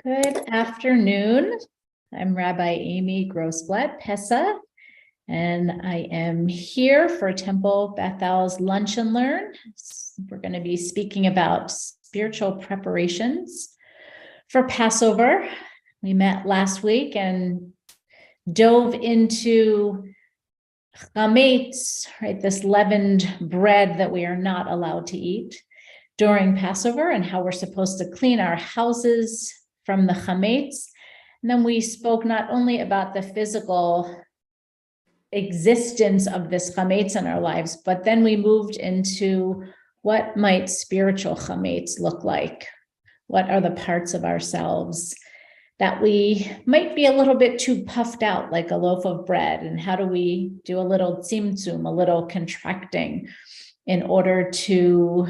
Good afternoon. I'm Rabbi Amy Grossblatt Pessa, and I am here for Temple Bethel's Lunch and Learn. We're going to be speaking about spiritual preparations for Passover. We met last week and dove into chametz, right? This leavened bread that we are not allowed to eat during Passover, and how we're supposed to clean our houses from the chametz. And then we spoke not only about the physical existence of this chametz in our lives, but then we moved into what might spiritual chametz look like? What are the parts of ourselves that we might be a little bit too puffed out, like a loaf of bread? And how do we do a little tzimtzum, a little contracting, in order to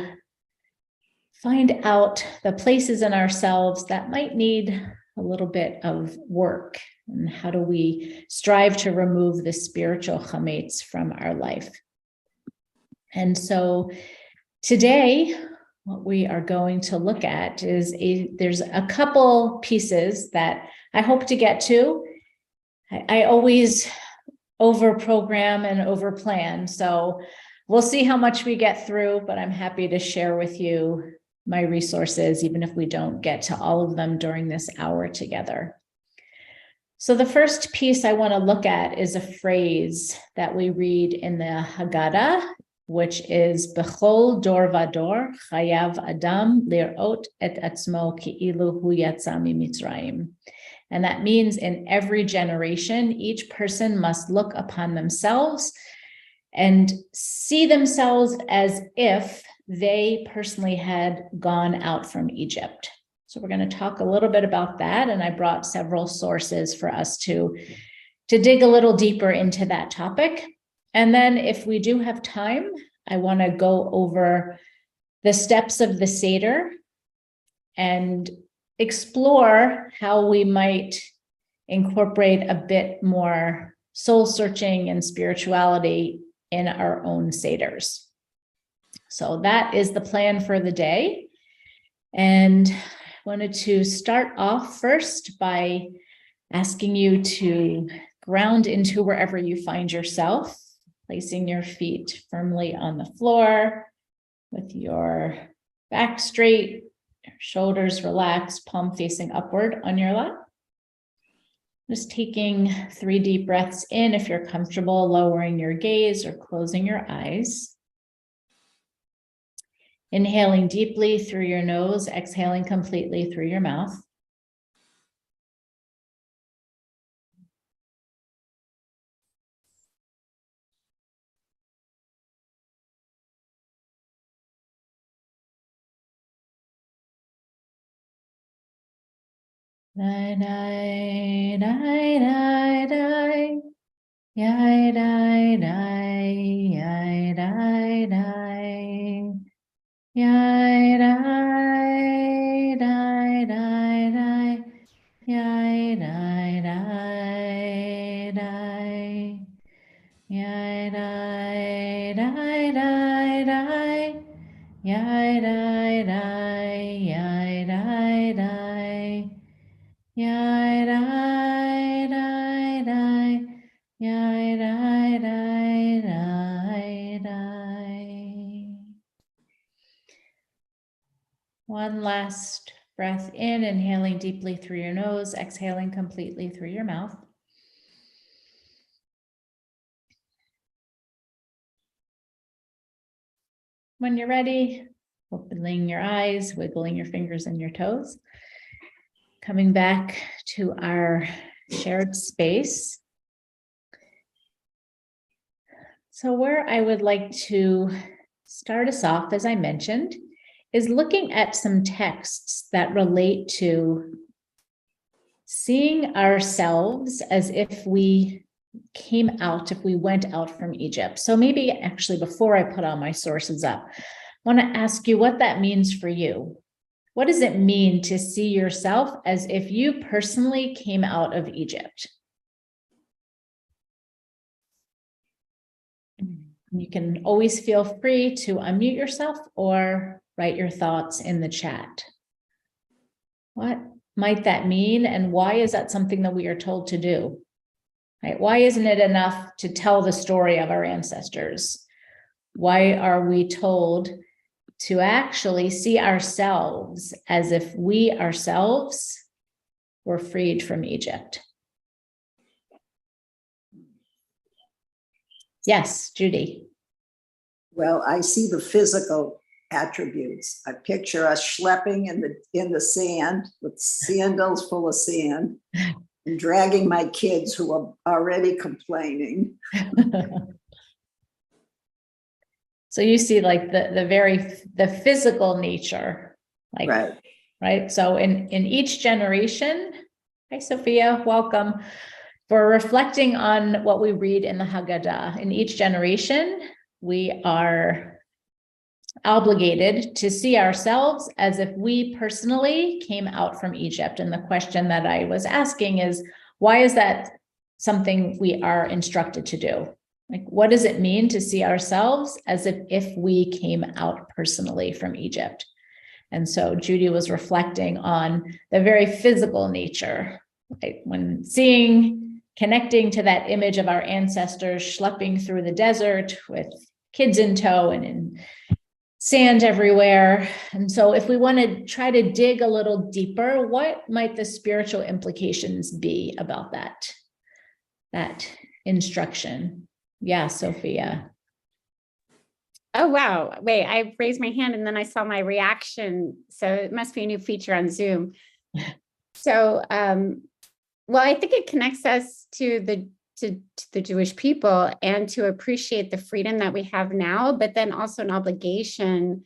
find out the places in ourselves that might need a little bit of work? And how do we strive to remove the spiritual chametz from our life? And so today, what we are going to look at is there's a couple pieces that I hope to get to. I always over-program and over-plan, so we'll see how much we get through, but I'm happy to share with you my resources, even if we don't get to all of them during this hour together. So the first piece I want to look at is a phrase that we read in the Haggadah, which is Bechol dor vador chayav adam lirot et atzmo ki'ilu hu yatsa mimitzrayim. And that means in every generation, each person must look upon themselves and see themselves as if they personally had gone out from Egypt. So we're going to talk a little bit about that. And I brought several sources for us to dig a little deeper into that topic. And then if we do have time, I want to go over the steps of the Seder and explore how we might incorporate a bit more soul searching and spirituality in our own Seders. So that is the plan for the day. And I wanted to start off first by asking you to ground into wherever you find yourself, placing your feet firmly on the floor with your back straight, your shoulders relaxed, palm facing upward on your lap. Just taking 3 deep breaths in if you're comfortable, lowering your gaze or closing your eyes. Inhaling deeply through your nose, exhaling completely through your mouth. Die, die, die, die, die. Die, die, die, die, die, die. Die, die, die, die, die. Die, die, die, die. Die, die, die, die, die. Die, die, die, die, die. Yai dai dai dai, yai dai dai dai dai. One last breath in, inhaling deeply through your nose, exhaling completely through your mouth. When you're ready, opening your eyes, wiggling your fingers and your toes. Coming back to our shared space. So where I would like to start us off, as I mentioned, is looking at some texts that relate to seeing ourselves as if we came out, if we went out from Egypt. So maybe actually before I put all my sources up, I want to ask you what that means for you. What does it mean to see yourself as if you personally came out of Egypt? You can always feel free to unmute yourself or write your thoughts in the chat. What might that mean? And why is that something that we are told to do? Right? Why isn't it enough to tell the story of our ancestors? Why are we told to actually see ourselves as if we ourselves were freed from Egypt? Yes, Judy. Well, I see the physical attributes. I picture us schlepping in the sand with sandals full of sand and dragging my kids who are already complaining. So you see like the physical nature, like, right? So in each generation, hi, Sophia, welcome. For reflecting on what we read in the Haggadah, in each generation, we are obligated to see ourselves as if we personally came out from Egypt. And the question that I was asking is, why is that something we are instructed to do? Like, what does it mean to see ourselves as if we came out personally from Egypt? And so Judy was reflecting on the very physical nature, right? When connecting to that image of our ancestors schlepping through the desert with kids in tow and in sand everywhere. And so if we want to try to dig a little deeper, what might the spiritual implications be about that instruction? Yeah, Sophia. Oh, wow. Wait, I raised my hand and then I saw my reaction. So it must be a new feature on Zoom. So, well, I think it connects us to the Jewish people and to appreciate the freedom that we have now, but then also an obligation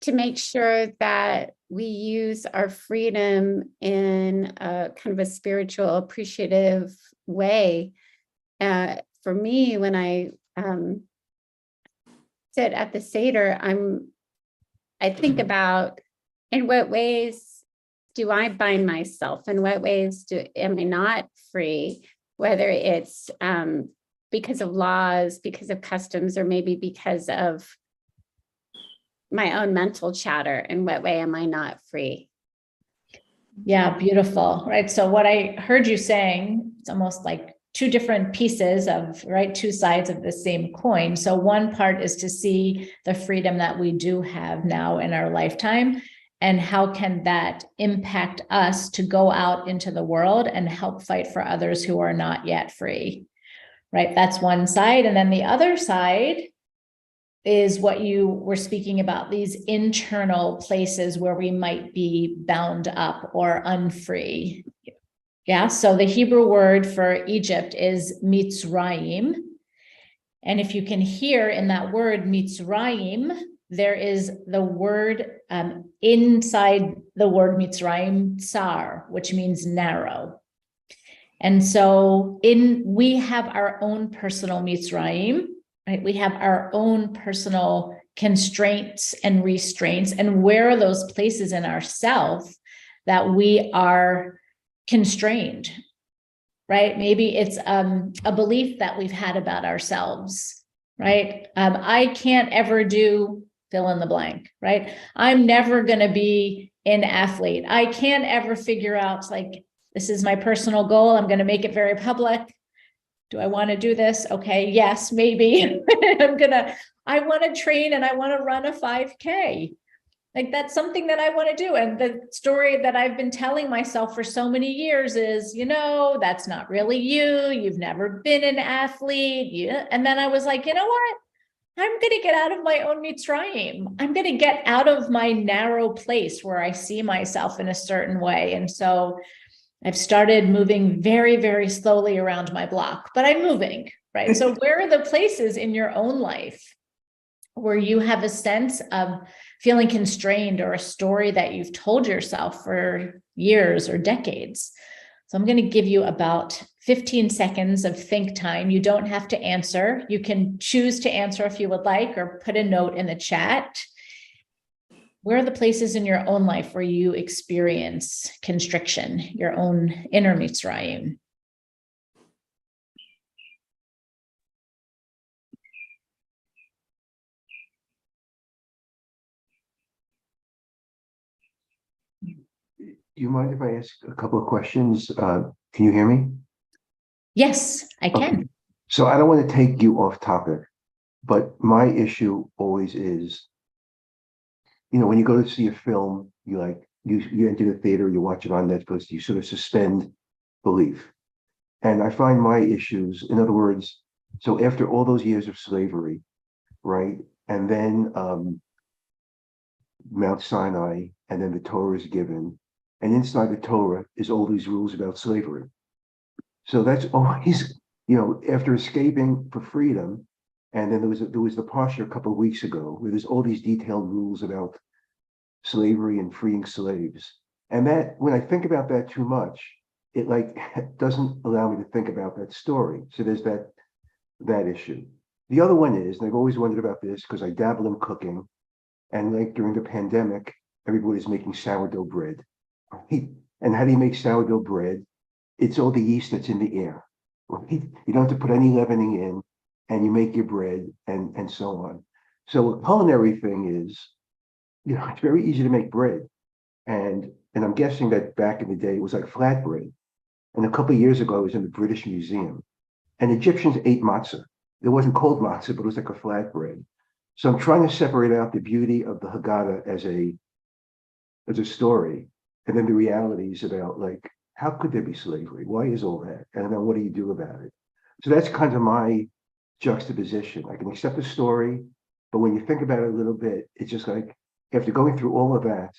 to make sure that we use our freedom in a kind of a spiritual, appreciative way. For me, when I sit at the Seder, I think about in what ways do I bind myself? In what ways am I not free? Whether it's because of laws, because of customs, or maybe because of my own mental chatter. In what way am I not free? Yeah, beautiful. Right. So what I heard you saying, it's almost like two different pieces of, right, two sides of the same coin. So one part is to see the freedom that we do have now in our lifetime, and how can that impact us to go out into the world and help fight for others who are not yet free, right? That's one side. And then the other side is what you were speaking about, these internal places where we might be bound up or unfree. Yeah, so the Hebrew word for Egypt is Mitzrayim. And if you can hear in that word Mitzrayim, there is the word inside the word Mitzrayim, tsar, which means narrow. And so we have our own personal Mitzrayim, right? We have our own personal constraints and restraints. And where are those places in ourself that we are constrained, right? Maybe it's a belief that we've had about ourselves, right? I can't ever do fill in the blank, right? I'm never going to be an athlete. I can't ever figure out, like, this is my personal goal. I'm going to make it very public. Do I want to do this? Okay, yes, maybe. I want to train and I want to run a 5K. Like, that's something that I want to do. And the story that I've been telling myself for so many years is, that's not really you. You've never been an athlete. Yeah. And then I was like, you know what? I'm going to get out of my own Mitzrayim. I'm going to get out of my narrow place where I see myself in a certain way. And so I've started moving very, very slowly around my block, but I'm moving, right? So where are the places in your own life where you have a sense of feeling constrained, or a story that you've told yourself for years or decades? So I'm going to give you about 15 seconds of think time. You don't have to answer. You can choose to answer if you would like, or put a note in the chat. Where are the places in your own life where you experience constriction, your own inner Mitzrayim? Do you mind if I ask a couple of questions? Can you hear me? Yes, I Okay. can. So I don't want to take you off topic, but my issue always is, when you go to see a film, you enter the theater, you watch it on Netflix, you sort of suspend belief. And I find my issues, in other words, so after all those years of slavery, right? And then Mount Sinai, and then the Torah is given. And inside the Torah is all these rules about slavery. So that's always, after escaping for freedom, and then there was the Parsha a couple of weeks ago where there's all these detailed rules about slavery and freeing slaves. And that, when I think about that too much, it doesn't allow me to think about that story. So there's that issue. The other one is, and I've always wondered about this because I dabble in cooking, and during the pandemic, everybody's making sourdough bread. And how do you make sourdough bread? It's all the yeast that's in the air. Right? You don't have to put any leavening in, and you make your bread and so on. So a culinary thing is, it's very easy to make bread. And I'm guessing that back in the day, it was like flatbread. And a couple of years ago, I was in the British Museum, and Egyptians ate matzah. It wasn't called matzah, but it was like a flatbread. So I'm trying to separate out the beauty of the Haggadah as a story, and then the realities about how could there be slavery? Why is all that? And then what do you do about it? So that's kind of my juxtaposition. I can accept the story, but when you think about it a little bit, it's just after going through all of that,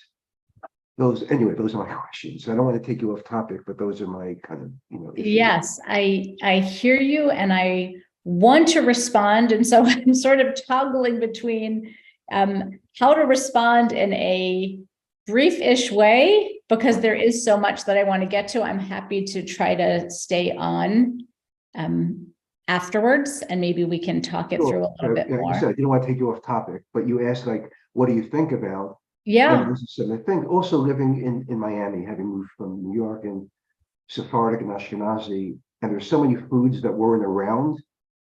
those are my questions. I don't want to take you off topic, but those are my kind of, issues. Yes, I hear you, and I want to respond. And so I'm sort of toggling between how to respond in a brief-ish way, because there is so much that I want to get to. I'm happy to try to stay on afterwards, and maybe we can talk it through a little bit more. Like I said, I didn't want to take you off topic, but you asked what do you think about? Yeah. And I think also living in Miami, having moved from New York and Sephardic and Ashkenazi, and there's so many foods that weren't around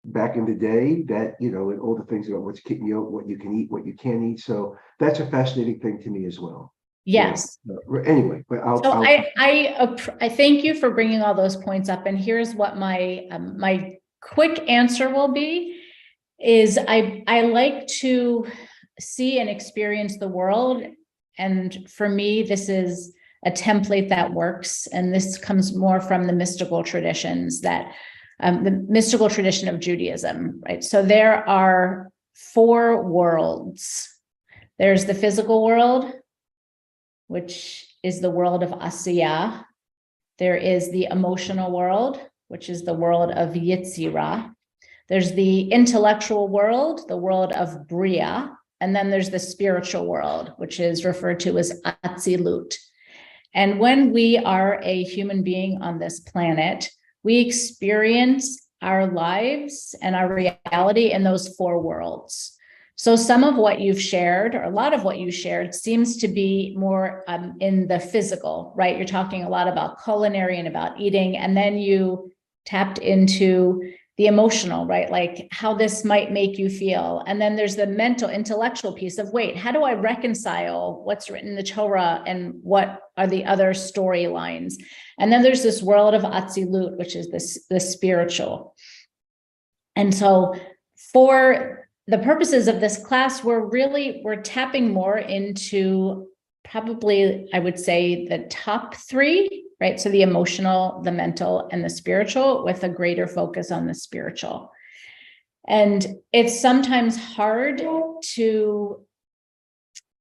back in the day that, and all the things about what you can eat, what you can't eat. So that's a fascinating thing to me as well. Yes. Anyway, but I thank you for bringing all those points up. And here's what my quick answer will be: is I like to see and experience the world, and for me, this is a template that works. And this comes more from the mystical traditions the mystical tradition of Judaism, right? So there are 4 worlds. There's the physical world, which is the world of Asiyah. There is the emotional world, which is the world of Yetzirah. There's the intellectual world, the world of Bria. And then there's the spiritual world, which is referred to as Atzilut. And when we are a human being on this planet, we experience our lives and our reality in those 4 worlds. So some of what you've shared, or a lot of what you shared, seems to be more in the physical, right? You're talking a lot about culinary and about eating, and then you tapped into the emotional, right? Like how this might make you feel. And then there's the mental, intellectual piece of, wait, how do I reconcile what's written in the Torah and what are the other storylines? And then there's this world of Atzilut, which is the spiritual. And so for the purposes of this class, we're tapping more into probably, I would say, the top 3, right? So the emotional, the mental, and the spiritual, with a greater focus on the spiritual. And it's sometimes hard to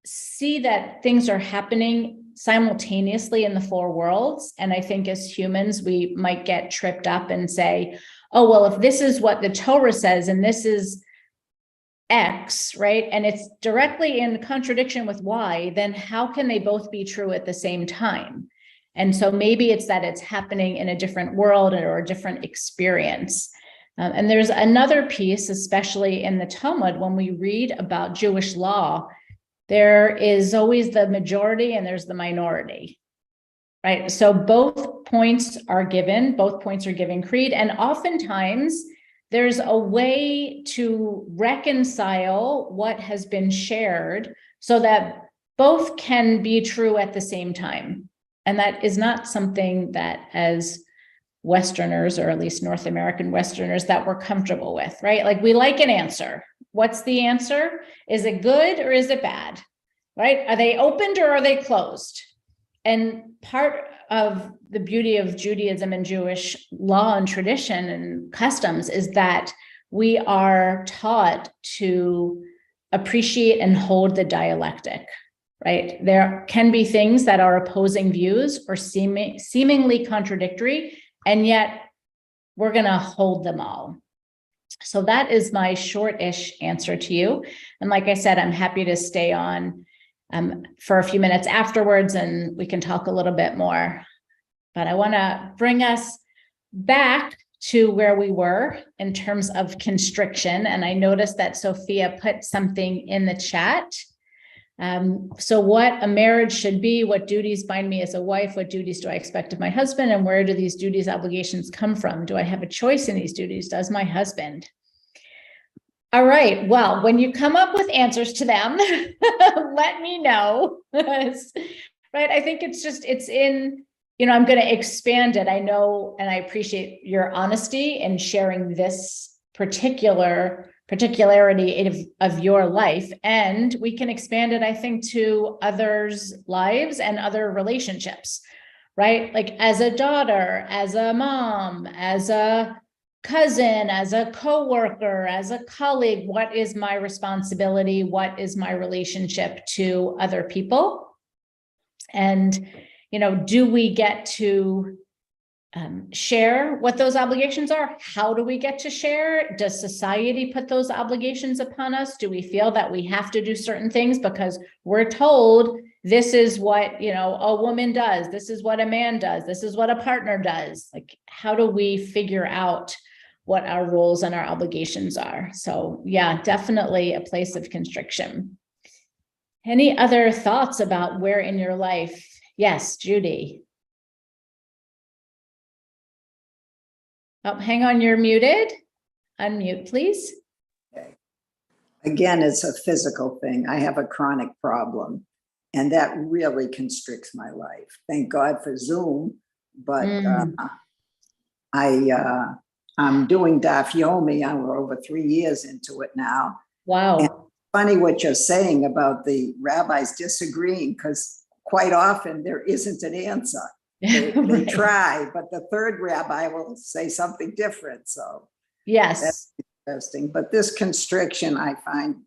see that things are happening simultaneously in the 4 worlds. And I think as humans, we might get tripped up and say, oh, well, if this is what the Torah says, and this is X, right? And it's directly in contradiction with Y, then how can they both be true at the same time? And so maybe it's that it's happening in a different world or a different experience. And there's another piece, especially in the Talmud, when we read about Jewish law, there is always the majority and there's the minority, right? So both points are given creed, and oftentimes there's a way to reconcile what has been shared so that both can be true at the same time. And that is not something that as Westerners, or at least North American Westerners, that we're comfortable with, right? Like we like an answer. What's the answer? Is it good or is it bad? Right? Are they opened or are they closed? And part of the beauty of Judaism and Jewish law and tradition and customs is that we are taught to appreciate and hold the dialectic, right? There can be things that are opposing views or seemingly contradictory, and yet we're going to hold them all. So that is my short-ish answer to you. And like I said, I'm happy to stay on for a few minutes afterwards, and we can talk a little bit more. But I want to bring us back to where we were in terms of constriction. And I noticed that Sophia put something in the chat. So what a marriage should be, what duties bind me as a wife, what duties do I expect of my husband, and where do these duties obligations come from? Do I have a choice in these duties? Does my husband? All right, well, when you come up with answers to them, let me know. Right, I think it's in, I'm going to expand it. I know, and I appreciate your honesty in sharing this particularity of your life, and we can expand it, I think, to others' lives and other relationships, right? Like as a daughter, as a mom, as a cousin, as a coworker, as a colleague, what is my responsibility? What is my relationship to other people? And, do we get to share what those obligations are? How do we get to share? Does society put those obligations upon us? Do we feel that we have to do certain things because we're told this is what, a woman does, this is what a man does, this is what a partner does? Like, how do we figure out what our roles and our obligations are? So yeah, definitely a place of constriction. Any other thoughts about where in your life? Yes, Judy. Oh, hang on, you're muted. Unmute, please. Okay. Again, it's a physical thing. I have a chronic problem, and that really constricts my life. Thank God for Zoom, but I'm doing Daf Yomi. I'm over 3 years into it now. Wow. And funny what you're saying about the rabbis disagreeing, because quite often there isn't an answer. They Right. try, but the third rabbi will say something different. So Yes. that's interesting. But this constriction, I find,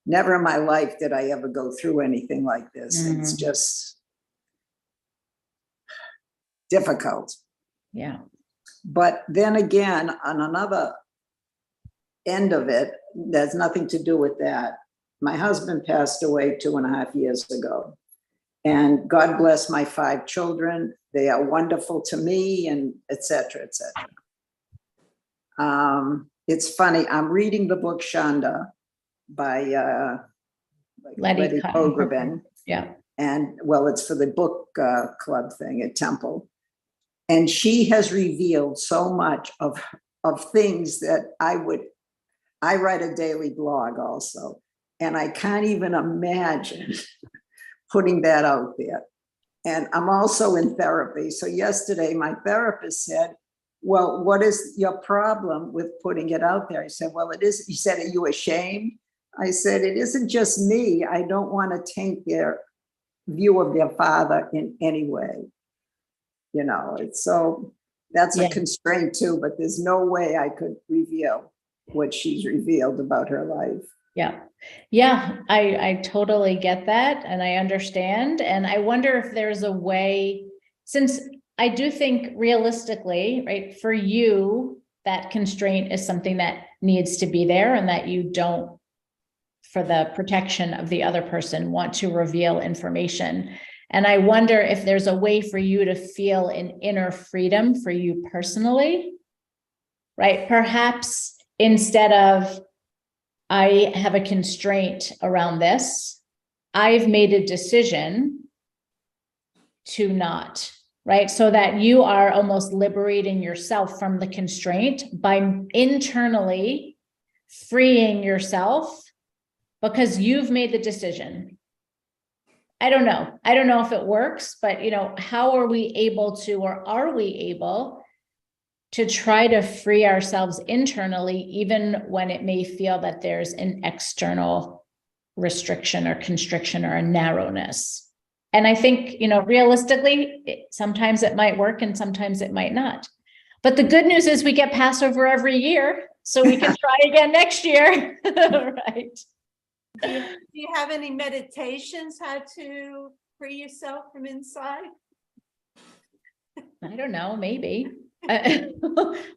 never in my life did I ever go through anything like this. It's just difficult. Yeah. But then again, on another end of it, there's nothing to do with that. My husband passed away 2.5 years ago. And God bless my 5 children. They are wonderful to me, and et cetera, et cetera. It's funny. I'm reading the book Shonda by Letty Pogrebin. Yeah. And well, it's for the book club thing at Temple. And she has revealed so much of things that I write a daily blog also. And I can't even imagine putting that out there. And I'm also in therapy. So yesterday, my therapist said, well, what is your problem with putting it out there? I said, well, it is. He said, are you ashamed? I said, it isn't just me. I don't want to taint their view of their father in any way. It's so that's a constraint too, but there's no way I could reveal what she's revealed about her life. Yeah. Yeah. I totally get that. And I understand. And I wonder if there's a way, since I do think realistically, right, for you, that constraint is something that needs to be there, and that you don't, for the protection of the other person, want to reveal information. And I wonder if there's a way for you to feel an inner freedom for you personally, right? Perhaps instead of, I have a constraint around this, I've made a decision to not, right? So that you are almost liberating yourself from the constraint by internally freeing yourself because you've made the decision. I don't know. I don't know if it works, but how are we able to, or are we able to try to free ourselves internally, even when it may feel that there's an external restriction or constriction or a narrowness? And I think, realistically, sometimes it might work and sometimes it might not. But the good news is we get Passover every year, so we can try again next year, right? Do you have any meditations how to free yourself from inside? I don't know, maybe. We can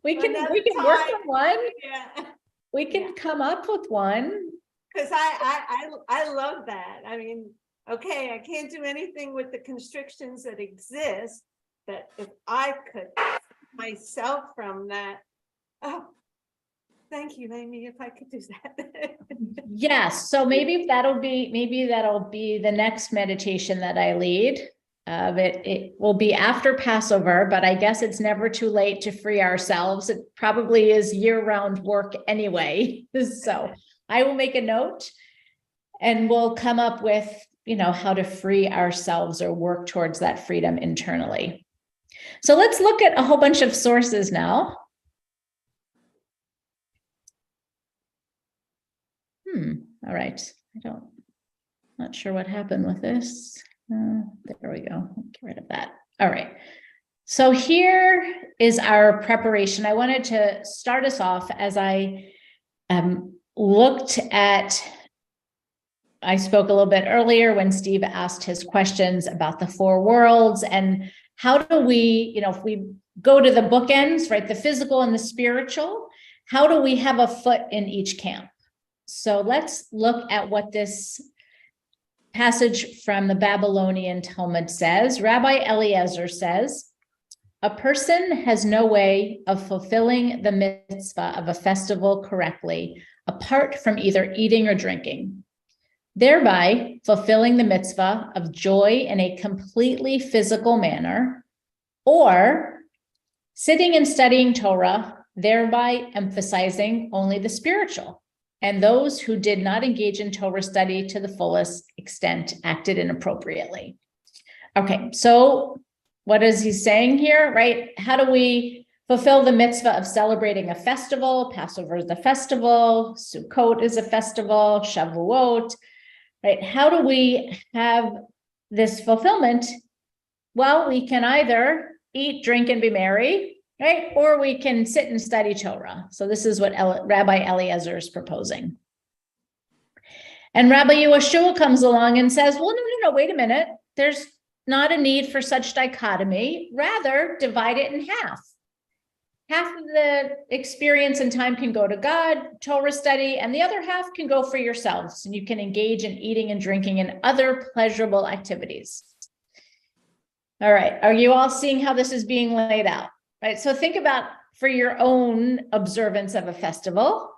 Another work time. on one. Yeah, We can come up with one. because I love that. I mean, okay, I can't do anything with the constrictions that exist, but if I could myself from that, oh, thank you, Amy, if I could do that. Yes, so maybe that'll be the next meditation that I lead. It will be after Passover, but I guess it's never too late to free ourselves. It probably is year-round work anyway. So I will make a note and we'll come up with, how to free ourselves or work towards that freedom internally. So let's look at a whole bunch of sources now. All right. Not sure what happened with this. There we go. Get rid of that. All right. So here is our preparation. I wanted to start us off as I looked at, I spoke a little bit earlier when Steve asked his questions about the four worlds and how do we, if we go to the bookends, right, the physical and the spiritual, how do we have a foot in each camp? So let's look at what this passage from the Babylonian Talmud says. Rabbi Eliezer says, a person has no way of fulfilling the mitzvah of a festival correctly, apart from either eating or drinking, thereby fulfilling the mitzvah of joy in a completely physical manner, or sitting and studying Torah, thereby emphasizing only the spiritual. And those who did not engage in Torah study to the fullest extent acted inappropriately. Okay, so what is he saying here, right? How do we fulfill the mitzvah of celebrating a festival? Passover is a festival, Sukkot is a festival, Shavuot, right? How do we have this fulfillment? Well, we can either eat, drink, and be merry, right? Or we can sit and study Torah. So this is what Rabbi Eliezer is proposing. And Rabbi Yehoshua comes along and says, well, no, wait a minute. There's not a need for such dichotomy. Rather, divide it in half. Half of the experience and time can go to God, Torah study, and the other half can go for yourselves. And you can engage in eating and drinking and other pleasurable activities. All right. Are you all seeing how this is being laid out? Right. So think about for your own observance of a festival,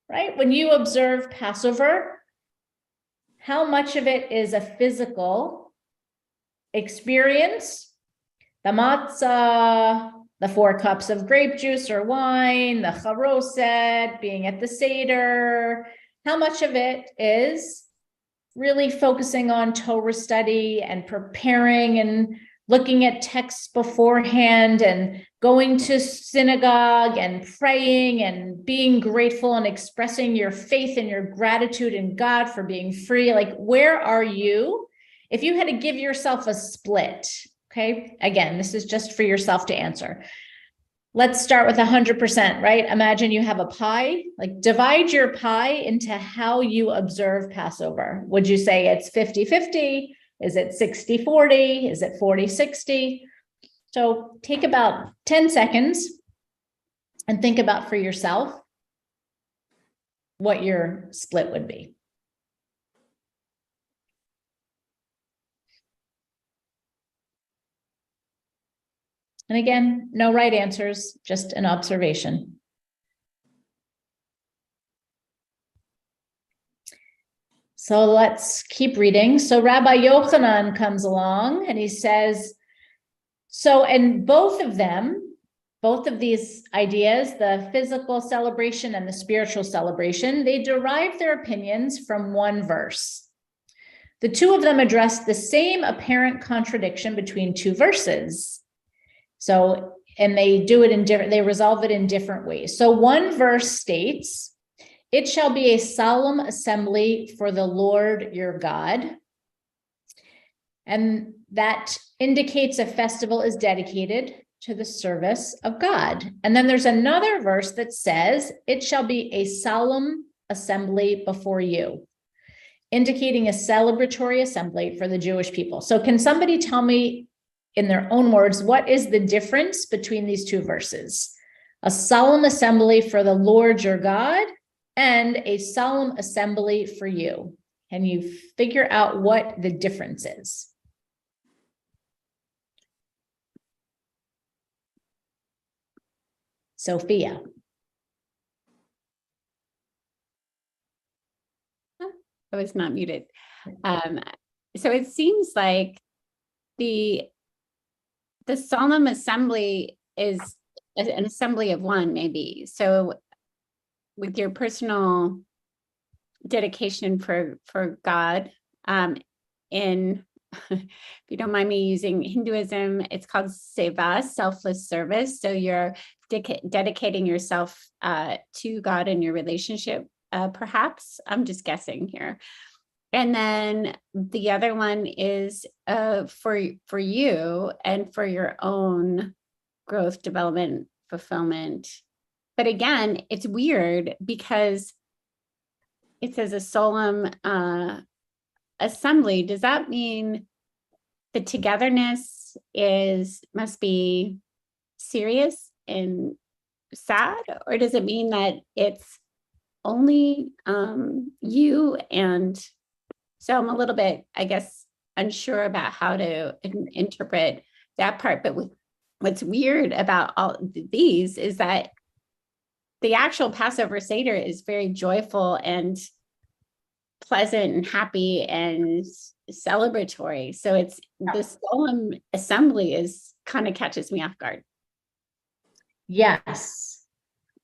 right? When you observe Passover, how much of it is a physical experience? The matzah, the 4 cups of grape juice or wine, the charoset, being at the Seder. How much of it is really focusing on Torah study and preparing and looking at texts beforehand and going to synagogue and praying and being grateful and expressing your faith and your gratitude in God for being free? Like, where are you? If you had to give yourself a split, okay, again, this is just for yourself to answer. Let's start with 100%, right? Imagine you have a pie, like divide your pie into how you observe Passover. Would you say it's 50-50? Is it 60-40? Is it 40-60? So take about 10 seconds and think about for yourself what your split would be. And again, no right answers, just an observation. So let's keep reading. So Rabbi Yochanan comes along and he says, so in both of these ideas, the physical celebration and the spiritual celebration, they derive their opinions from one verse. The two of them address the same apparent contradiction between two verses. So, and they do it in different, they resolve it in different ways. So one verse states, "It shall be a solemn assembly for the Lord your God." And that indicates a festival is dedicated to the service of God. And then there's another verse that says, "It shall be a solemn assembly before you," indicating a celebratory assembly for the Jewish people. So can somebody tell me in their own words, what is the difference between these two verses? A solemn assembly for the Lord your God and a solemn assembly for you. Can you figure out what the difference is? Sophia. I was not muted. So it seems like the solemn assembly is an assembly of one, maybe. So with your personal dedication for God, in if you don't mind me using Hinduism, it's called seva, selfless service. So you're dedicating yourself to God in your relationship. Perhaps I'm just guessing here. And then the other one is for you and for your own growth, development, fulfillment. But again, it's weird because it says a solemn assembly. Does that mean the togetherness must be serious and sad? Or does it mean that it's only you? And so I'm a little bit, I guess, unsure about how to interpret that part. But what's weird about all these is that the actual Passover Seder is very joyful and pleasant and happy and celebratory. So it's the solemn assembly is kind of catches me off guard. Yes.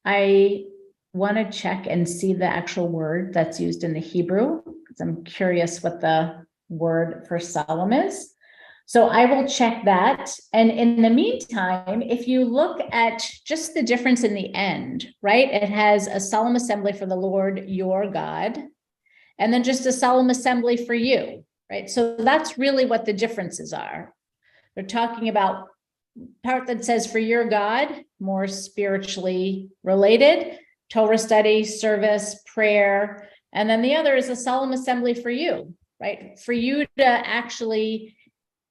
I want to check and see the actual word that's used in the Hebrew, because I'm curious what the word for solemn is. So I will check that. And in the meantime, if you look at just the difference in the end, right? It has a solemn assembly for the Lord your God, and then just a solemn assembly for you, right? So that's really what the differences are. They're talking about part that says for your God, more spiritually related, Torah study, service, prayer. And then the other is a solemn assembly for you, right? For you to actually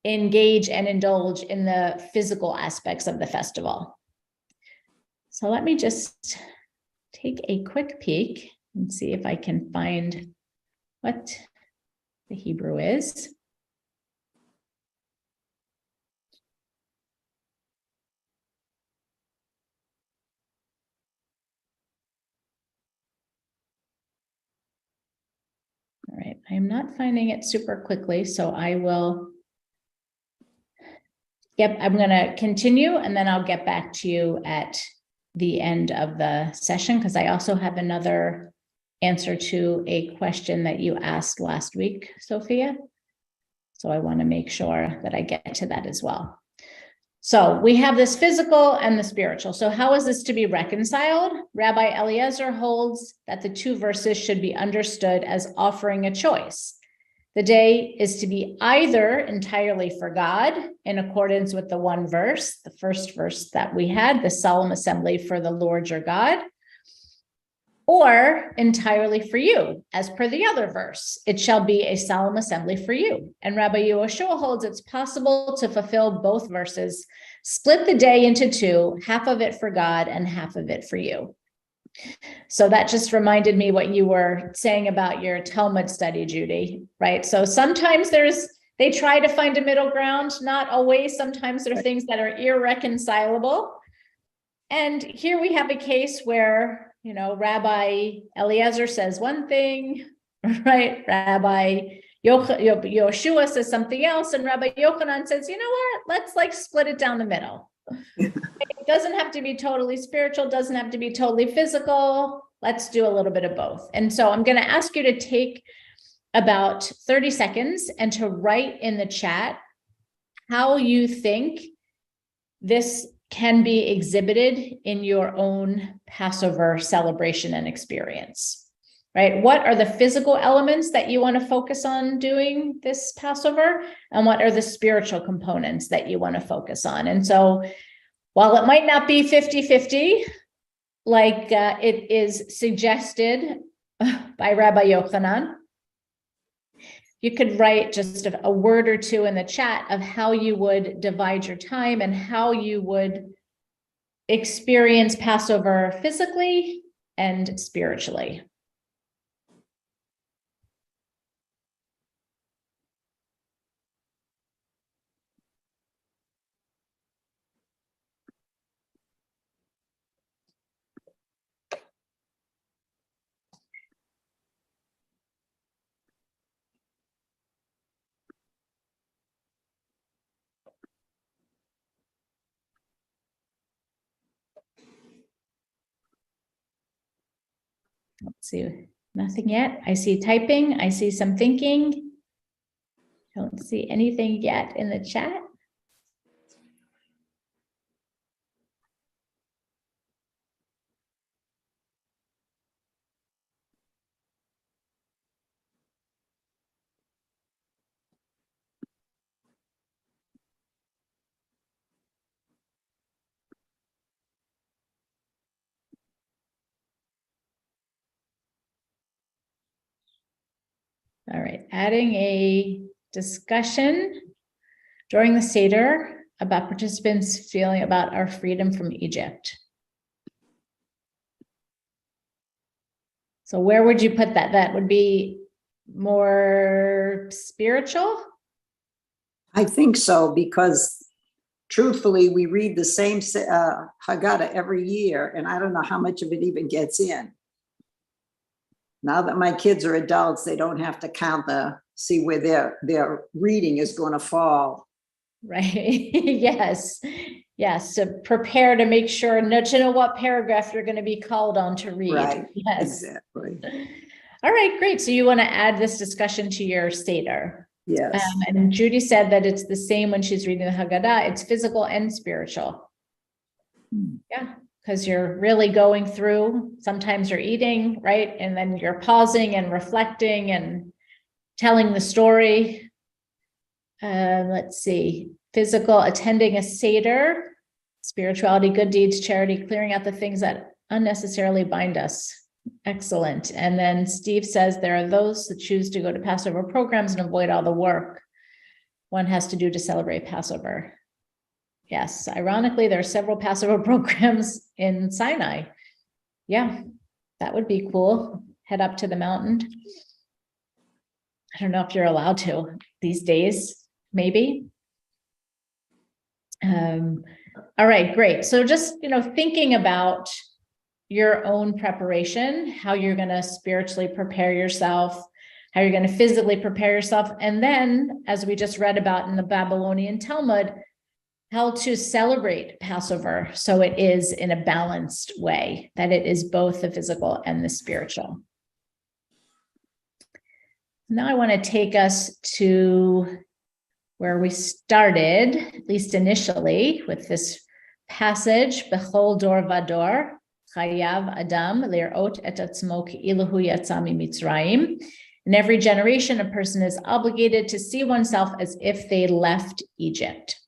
engage and indulge in the physical aspects of the festival. So let me just take a quick peek and see if I can find what the Hebrew is. All right, I'm not finding it super quickly, so I will. Yep, I'm going to continue and then I'll get back to you at the end of the session because I also have another answer to a question that you asked last week, Sophia. So I want to make sure that I get to that as well. So we have this physical and the spiritual. So how is this to be reconciled? Rabbi Eliezer holds that the two verses should be understood as offering a choice. The day is to be either entirely for God in accordance with the one verse, the first verse that we had, the solemn assembly for the Lord your God, or entirely for you, as per the other verse, it shall be a solemn assembly for you. And Rabbi Yehoshua holds it's possible to fulfill both verses, split the day into two, half of it for God and half of it for you. So that just reminded me what you were saying about your Talmud study, Judy, right? So sometimes they try to find a middle ground, not always. Sometimes there are things that are irreconcilable. And here we have a case where, Rabbi Eliezer says one thing, right? Rabbi Yehoshua says something else, and Rabbi Yochanan says, you know what? Let's split it down the middle. It doesn't have to be totally spiritual, doesn't have to be totally physical. Let's do a little bit of both. And so I'm going to ask you to take about 30 seconds and to write in the chat how you think this can be exhibited in your own Passover celebration and experience, right? What are the physical elements that you want to focus on doing this Passover? And what are the spiritual components that you want to focus on? And so while it might not be 50-50, like it is suggested by Rabbi Yochanan, you could write just a word or two in the chat of how you would divide your time and how you would experience Passover physically and spiritually. Let's see, nothing yet. I see typing. I see some thinking. Don't see anything yet in the chat. All right, adding a discussion during the Seder about participants feeling about our freedom from Egypt. So where would you put that? That would be more spiritual? I think so, because truthfully, we read the same Haggadah every year, and I don't know how much of it even gets in. Now that my kids are adults, they don't have to count see where their reading is going to fall. Right. Yes. Yes. So prepare to make sure to know what paragraph you're going to be called on to read. Right. Yes. Exactly. All right, great. So you want to add this discussion to your Seder. Yes. And Judy said that it's the same when she's reading the Haggadah. It's physical and spiritual. Yeah. Because you're really going through, sometimes you're eating, right? And then you're pausing and reflecting and telling the story. Let's see, physical, attending a Seder, spirituality, good deeds, charity, clearing out the things that unnecessarily bind us. Excellent. And then Steve says there are those that choose to go to Passover programs and avoid all the work one has to do to celebrate Passover. Yes, ironically, there are several Passover programs in Sinai. Yeah, that would be cool. Head up to the mountain. I don't know if you're allowed to these days, maybe. All right, great. So just, thinking about your own preparation, how you're going to spiritually prepare yourself, how you're going to physically prepare yourself. And then, as we just read about in the Babylonian Talmud, how to celebrate Passover so it is in a balanced way, that it is both the physical and the spiritual. Now I want to take us to where we started, at least initially, with this passage, Bechol Dor Vador, Chayav Adam Le'erot et atzmo ki'ilu hu yatsa miMitzrayim. In every generation, a person is obligated to see oneself as if they left Egypt.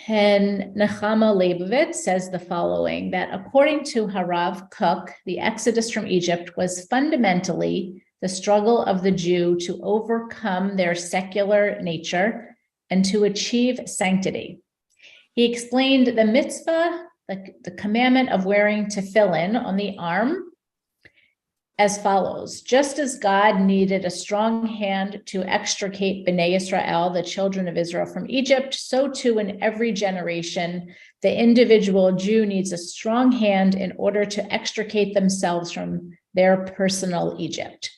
And Nechama Leibovitz says the following, that according to Harav Kook, the exodus from Egypt was fundamentally the struggle of the Jew to overcome their secular nature and to achieve sanctity. He explained the mitzvah, the commandment of wearing tefillin on the arm, as follows. Just as God needed a strong hand to extricate Bnei Yisrael, the children of Israel, from Egypt, so too in every generation, the individual Jew needs a strong hand in order to extricate themselves from their personal Egypt.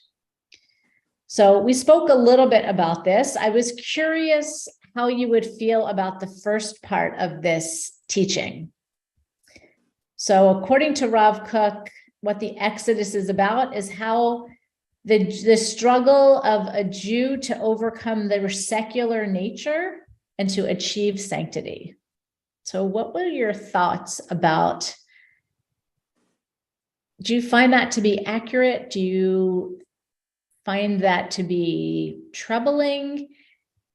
So we spoke a little bit about this. I was curious how you would feel about the first part of this teaching. So according to Rav Kook, what the Exodus is about is how the struggle of a Jew to overcome their secular nature and to achieve sanctity. So what were your thoughts about, do you find that to be accurate? Do you find that to be troubling?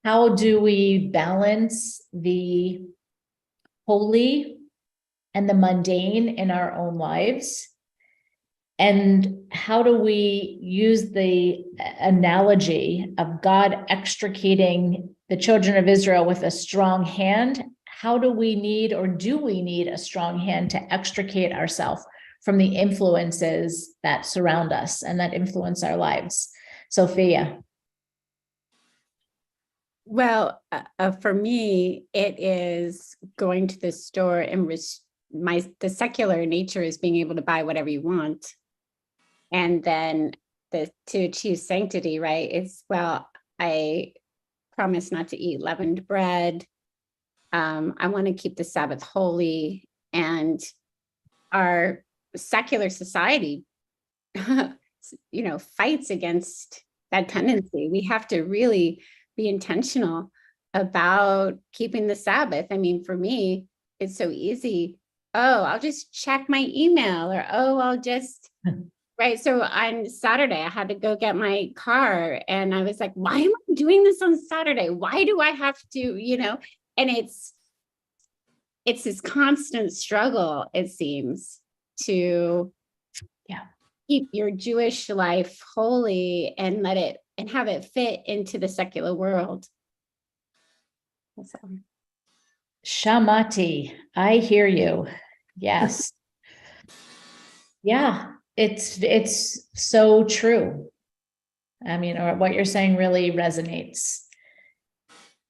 How do we balance the holy and the mundane in our own lives? And how do we use the analogy of God extricating the children of Israel with a strong hand? How do we need, or do we need a strong hand to extricate ourselves from the influences that surround us and that influence our lives? Sophia. Well, for me, it is going to the store and the secular nature is being able to buy whatever you want. And then to achieve sanctity, right? It's, well, I promise not to eat leavened bread. I want to keep the Sabbath holy, and our secular society, fights against that tendency. We have to really be intentional about keeping the Sabbath. I mean, for me, it's so easy. Oh, I'll just check my email, or, oh, I'll just, right. So on Saturday, I had to go get my car, and I was like, why am I doing this on Saturday? Why do I have to, and it's this constant struggle, it seems, to keep your Jewish life holy and have it fit into the secular world. So. Shamati, I hear you. Yes. Yeah, it's so true. I mean, or what you're saying really resonates.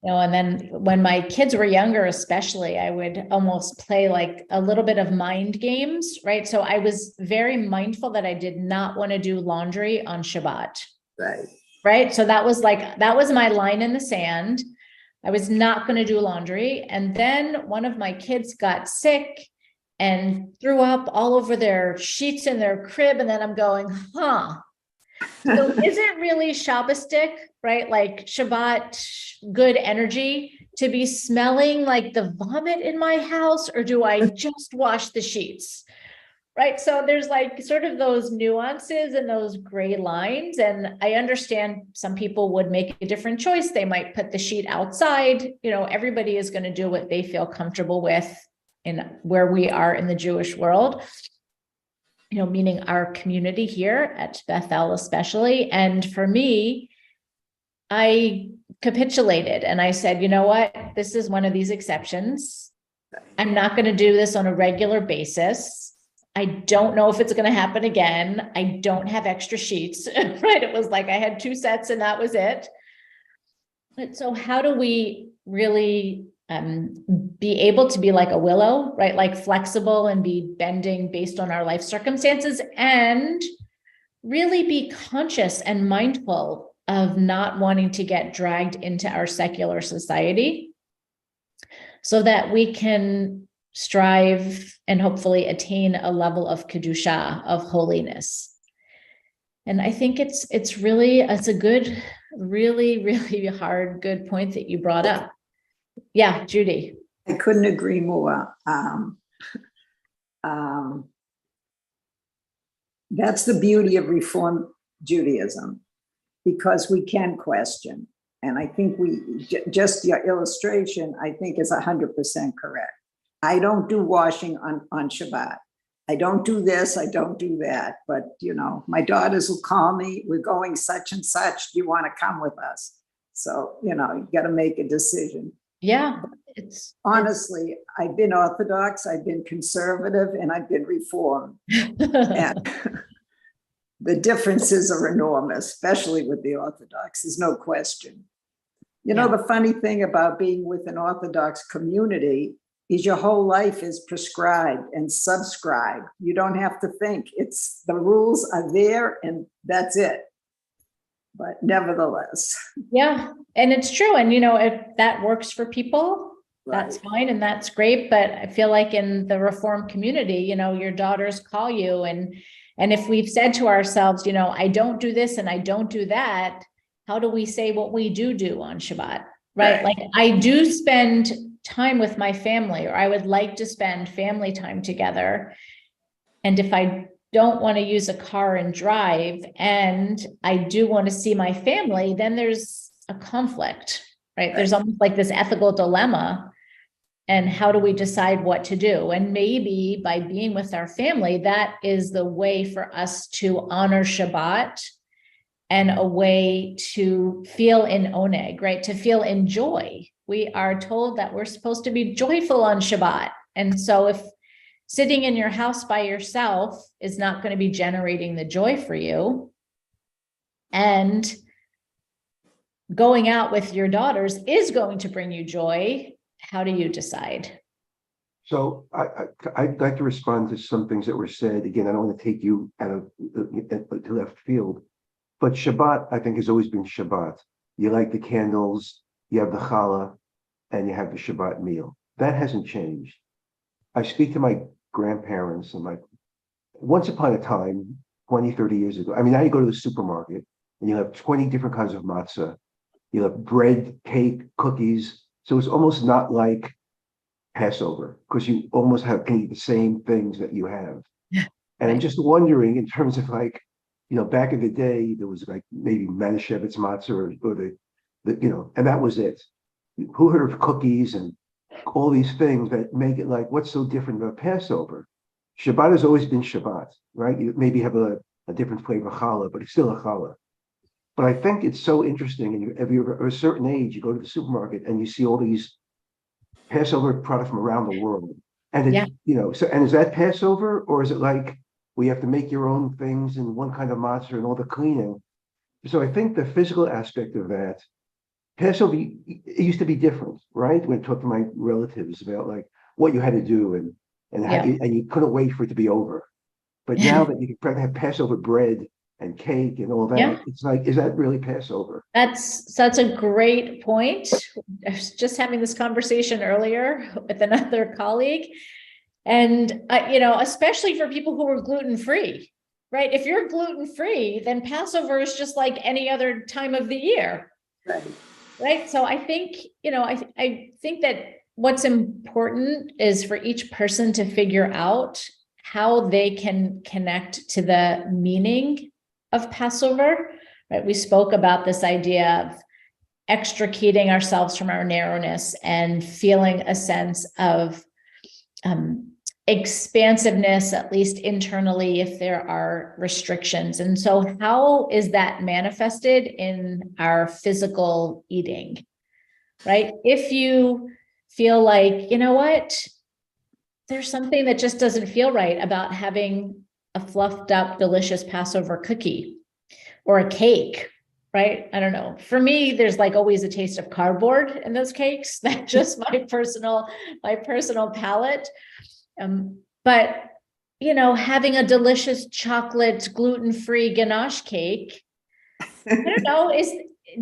And then when my kids were younger, especially, I would almost play like a little bit of mind games, right? So I was very mindful that I did not want to do laundry on Shabbat. Right. Right. So that was my line in the sand. I was not going to do laundry. And then one of my kids got sick and threw up all over their sheets in their crib. And then I'm going, so is it really Shabbostic, right? Like Shabbat, good energy to be smelling like the vomit in my house, or do I just wash the sheets? Right. So there's like sort of those nuances and those gray lines. And I understand some people would make a different choice. They might put the sheet outside. Everybody is going to do what they feel comfortable with in where we are in the Jewish world, meaning our community here at Bethel especially. And for me, I capitulated and I said, you know what, this is one of these exceptions. I'm not going to do this on a regular basis. I don't know if it's going to happen again. I don't have extra sheets, right? It was like I had 2 sets and that was it. But so how do we really be able to be like a willow, right? Like flexible and be bending based on our life circumstances, and really be conscious and mindful of not wanting to get dragged into our secular society so that we can strive and hopefully attain a level of kedusha, of holiness. And I think it's a good, really, really hard, good point that you brought up. Yeah, Judy. I couldn't agree more. That's the beauty of Reform Judaism, because we can question. And I think just your illustration, I think is 100% correct. I don't do washing on Shabbat. I don't do this, I don't do that. But, my daughters will call me, we're going such and such. Do you want to come with us? So, you got to make a decision. Yeah. Honestly, I've been Orthodox, I've been conservative, and I've been Reformed. And the differences are enormous, especially with the Orthodox, there's no question. The funny thing about being with an Orthodox community is your whole life is prescribed and subscribed. You don't have to think. The rules are there and that's it. But nevertheless. Yeah, and it's true. And, if that works for people, that's fine and that's great. But I feel like in the Reform community, your daughters call you and And if we've said to ourselves, I don't do this and I don't do that, how do we say what we do on Shabbat, right? Like I do spend time with my family, or I would like to spend family time together. And if I don't want to use a car and drive, and I do want to see my family, then there's a conflict, right? There's almost like this ethical dilemma. And how do we decide what to do? And maybe by being with our family, that is the way for us to honor Shabbat and a way to feel in oneg, right? To feel in joy. We are told that we're supposed to be joyful on Shabbat. And so if sitting in your house by yourself is not going to be generating the joy for you, and going out with your daughters is going to bring you joy, how do you decide? So I'd like to respond to some things that were said. Again, I don't want to take you out of to left field, but Shabbat, I think, has always been Shabbat. You light the candles, you have the challah, and you have the Shabbat meal. That hasn't changed. I speak to my grandparents and once upon a time, 20, 30 years ago, now you go to the supermarket and you have 20 different kinds of matzah. You have bread, cake, cookies. So it's almost not like Passover, because you almost can eat the same things that you have. And I'm just wondering, in terms of back in the day, there was maybe Manischewitz matzah or the and that was it. Who heard of cookies and all these things that make it what's so different about Passover? Shabbat has always been Shabbat, right? You maybe have a different flavor challah, but it's still a challah. But I think it's so interesting, and if you're a certain age, you go to the supermarket and you see all these Passover products from around the world. And so, and is that Passover, or is it we have to make your own things and one kind of matzah and all the cleaning? So I think the physical aspect of that, Passover, it used to be different, right? When I talked to my relatives about what you had to do and you couldn't wait for it to be over. But now that you can have Passover bread and cake and all that, it's is that really Passover? That's a great point. I was just having this conversation earlier with another colleague, and especially for people who are gluten-free, right? If you're gluten-free, then Passover is just like any other time of the year, right? So I think I think that what's important is for each person to figure out how they can connect to the meaning of Passover, right? We spoke about this idea of extricating ourselves from our narrowness and feeling a sense of expansiveness, at least internally, if there are restrictions. And so how is that manifested in our physical eating, right? If you feel there's something that just doesn't feel right about having a fluffed up, delicious Passover cookie or a cake, right? I don't know. For me, there's always a taste of cardboard in those cakes. That's just my personal palate. But having a delicious chocolate gluten-free ganache cake, I don't know,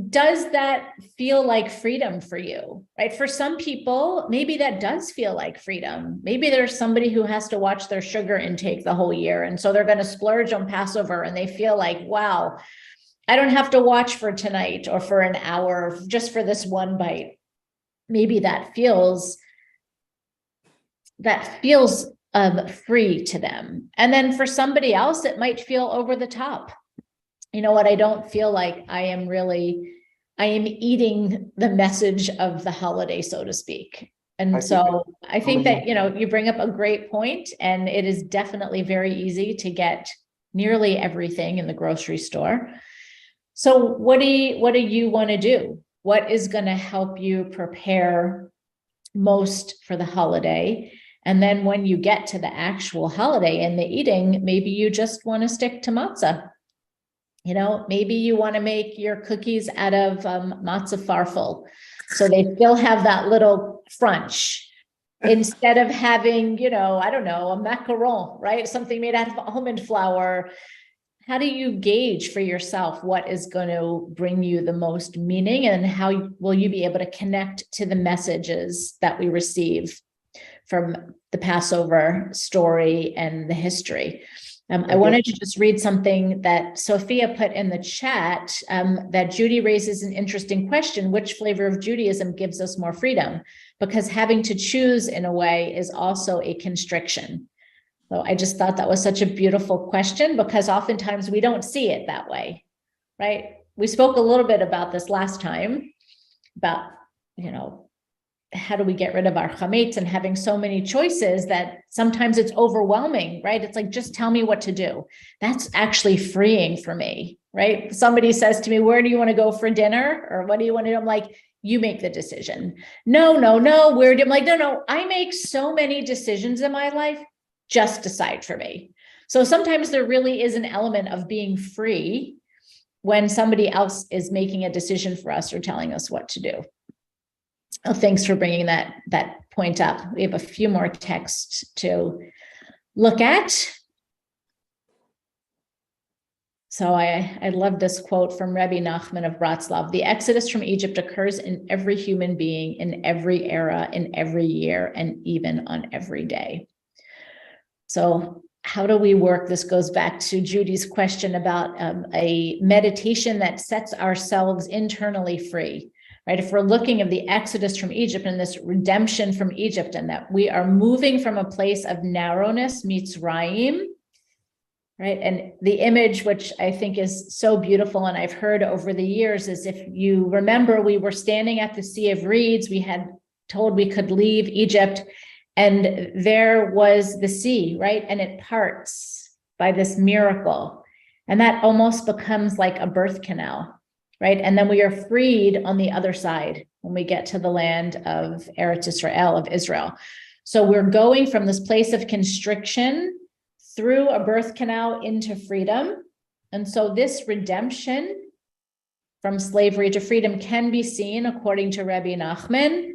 does that feel like freedom for you, right? For some people, maybe that does feel like freedom. Maybe there's somebody who has to watch their sugar intake the whole year, and so they're going to splurge on Passover, and they feel wow, I don't have to watch for tonight or for an hour just for this one bite. Maybe that feels free to them. And then for somebody else, it might feel over the top. I don't feel like I am eating the message of the holiday, so to speak. And I think that, you bring up a great point, and it is definitely very easy to get nearly everything in the grocery store. So what do you want to do? What is going to help you prepare most for the holiday? And then when you get to the actual holiday and the eating, maybe you just want to stick to matzah. Maybe you want to make your cookies out of matzah farfel, so they still have that little crunch instead of having, I don't know, a macaron, right? Something made out of almond flour. How do you gauge for yourself what is going to bring you the most meaning, and how will you be able to connect to the messages that we receive from the Passover story and the history? I wanted to just read something that Sophia put in the chat, that Judy raises an interesting question: which flavor of Judaism gives us more freedom? Because having to choose in a way is also a constriction. So I just thought that was such a beautiful question, because oftentimes we don't see it that way, right? We spoke a little bit about this last time, about, how do we get rid of our chametz, and having so many choices that sometimes it's overwhelming, right? It's like, just tell me what to do. That's actually freeing for me, right? Somebody says to me, where do you want to go for dinner? Or what do you want to do? I'm like, you make the decision. No, where do I'm like, no, I make so many decisions in my life, just decide for me. So sometimes there really is an element of being free when somebody else is making a decision for us or telling us what to do. Oh, thanks for bringing that point up. We have a few more texts to look at. So I love this quote from Rabbi Nachman of Bratslav: the exodus from Egypt occurs in every human being, in every era, in every year, and even on every day. So how do we work? This goes back to Judy's question about a meditation that sets ourselves internally free. Right? If we're looking at the exodus from Egypt and this redemption from Egypt, and that we are moving from a place of narrowness, Mitzrayim, right? And the image, which I think is so beautiful, and I've heard over the years, is if you remember, we were standing at the Sea of Reeds. We had told we could leave Egypt, and there was the sea, right? And it parts by this miracle. And that almost becomes like a birth canal. Right. And then we are freed on the other side when we get to the land of Eretz Israel, of Israel. So we're going from this place of constriction through a birth canal into freedom. And so this redemption from slavery to freedom can be seen, according to Rabbi Nachman,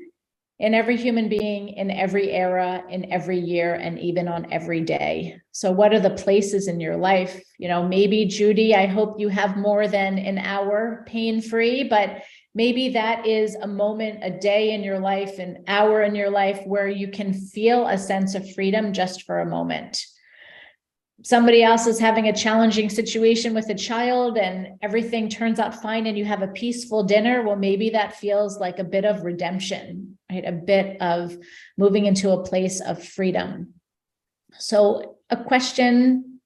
in every human being, in every era, in every year, and even on every day. So what are the places in your life? Maybe, Judy, I hope you have more than an hour pain-free, but maybe that is a moment, a day in your life, an hour in your life where you can feel a sense of freedom just for a moment. Somebody else is having a challenging situation with a child and everything turns out fine and you have a peaceful dinner. Well, maybe that feels like a bit of redemption, right? A bit of moving into a place of freedom. So a question,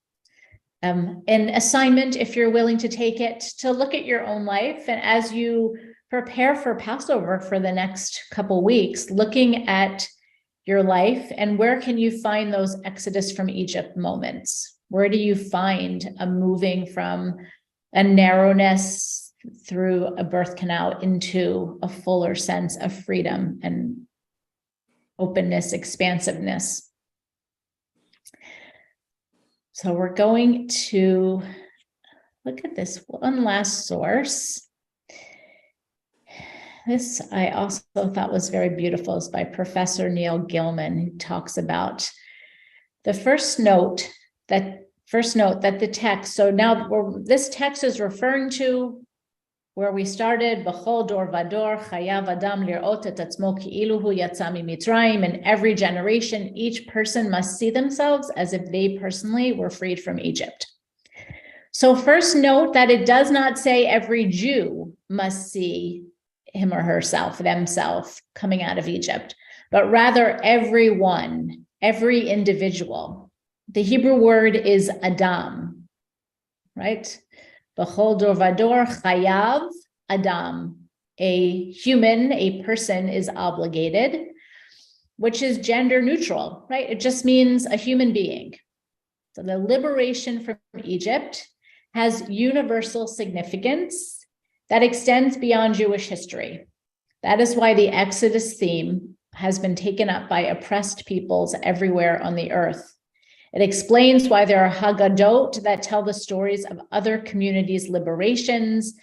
an assignment, if you're willing to take it, to look at your own life. And as you prepare for Passover for the next couple weeks, looking at your life, and where can you find those Exodus from Egypt moments? Where do you find a moving from a narrowness through a birth canal into a fuller sense of freedom and openness, expansiveness? So we're going to look at this one last source. This I also thought was very beautiful. It's by Professor Neil Gilman, who talks about the first note that the text. So now this text is referring to where we started. B'chol dor vador chayav adam lirot et atzmo ki'ilu hu yatsa mitzrayim. In every generation, each person must see themselves as if they personally were freed from Egypt. So first note that it does not say every Jew must see him or herself, themselves coming out of Egypt, but rather everyone, every individual. The Hebrew word is Adam, right? B'chol dor vador chayav Adam. A human, a person is obligated, which is gender neutral, right? It just means a human being. So the liberation from Egypt has universal significance that extends beyond Jewish history. That is why the Exodus theme has been taken up by oppressed peoples everywhere on the earth. It explains why there are Haggadot that tell the stories of other communities' liberations,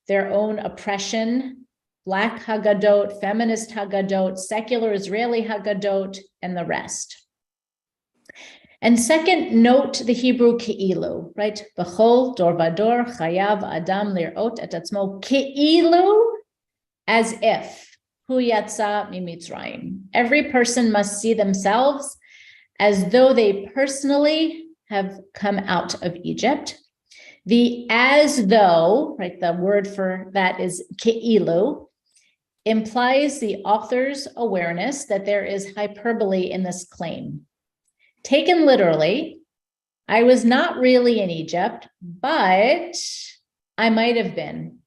their own oppression, Black Haggadot, feminist Haggadot, secular Israeli Haggadot, and the rest. And second, note the Hebrew ke'ilu, right? B'chol dor vador chayav adam lirot et atzmo ke'ilu, as if, hu yatsa mitzrayim. Every person must see themselves as though they personally have come out of Egypt. The as though, right, the word for that is ke'ilu, implies the author's awareness that there is hyperbole in this claim. Taken literally, I was not really in Egypt, but I might have been.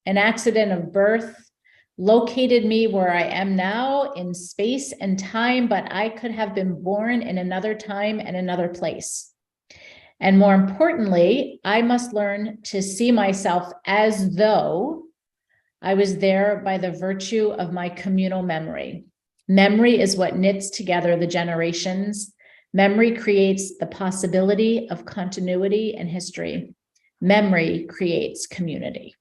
An accident of birth located me where I am now in space and time, but I could have been born in another time and another place. And more importantly, I must learn to see myself as though I was there by the virtue of my communal memory. Memory is what knits together the generations. Memory creates the possibility of continuity in history. Memory creates community.